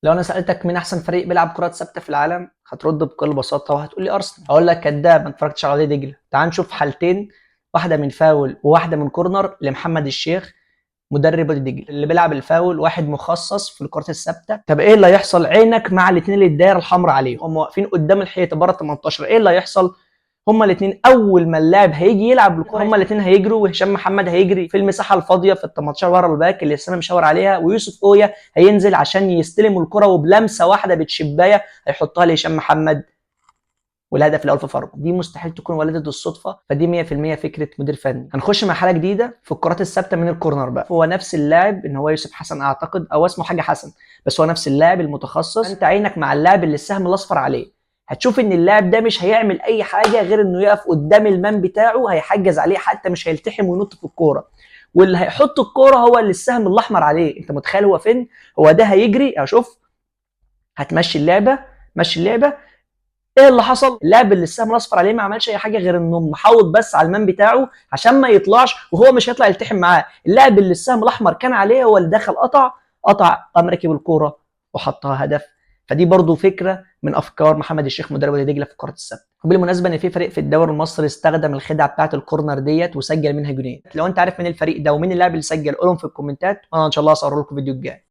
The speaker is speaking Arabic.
لو انا سالتك مين احسن فريق بيلعب كرات ثابته في العالم هترد بكل بساطه وهتقول لي ارسنال. اقول لك كداب ما اتفرجتش على وادي دجله. تعال نشوف حالتين، واحده من فاول وواحده من كورنر لمحمد الشيخ مدرب وادي دجله. اللي بيلعب الفاول واحد مخصص في الكرات الثابته. طب ايه اللي هيحصل؟ عينك مع الاثنين اللي الدايره الحمراء عليهم، هم واقفين قدام الحيطه بره 18. ايه اللي هيحصل؟ هما الاثنين اول ما اللاعب هيجي يلعب الكوره هما الاثنين هيجروا، وهشام محمد هيجري في المساحه الفاضيه في ال 18 ورا الباك اللي اسامه مشاور عليها، ويوسف اويا هينزل عشان يستلم الكره وبلمسه واحده بتشبايه هيحطها لهشام محمد والهدف الاول في فرق. دي مستحيل تكون ولدت الصدفه، فدي 100% فكره مدير فني. هنخش مرحله جديده في الكرات الثابته من الكورنر بقى. هو نفس اللاعب ان هو يوسف حسن اعتقد، او اسمه حاجه حسن، بس هو نفس اللاعب المتخصص. انت عينك مع اللاعب اللي السهم الاصفر عليه، هتشوف ان اللاعب ده مش هيعمل اي حاجه غير انه يقف قدام المان بتاعه، هيحجز عليه حتى مش هيلتحم وينط في الكوره، واللي هيحط الكوره هو اللي السهم الاحمر عليه. انت متخيل هو فين؟ هو ده هيجري. اشوف هتمشي اللعبه، مشي اللعبه. ايه اللي حصل؟ اللاعب اللي السهم الاصفر عليه ما عملش اي حاجه غير انه محاوط بس على المان بتاعه عشان ما يطلعش، وهو مش هيطلع يلتحم معاه. اللاعب اللي السهم الاحمر كان عليه هو اللي دخل قطع قام ركب الكوره وحطها هدف. فدي برضو فكره من افكار محمد الشيخ مدرب وادي دجله في كره الثابته. وبالمناسبه ان في فريق في الدوري المصري استخدم الخدعه بتاعه الكورنر ديت وسجل منها جونين. لو انت عارف مين الفريق ده ومين اللاعب اللي سجل قولهم في الكومنتات، وانا ان شاء الله هصور لكم فيديو الجاي.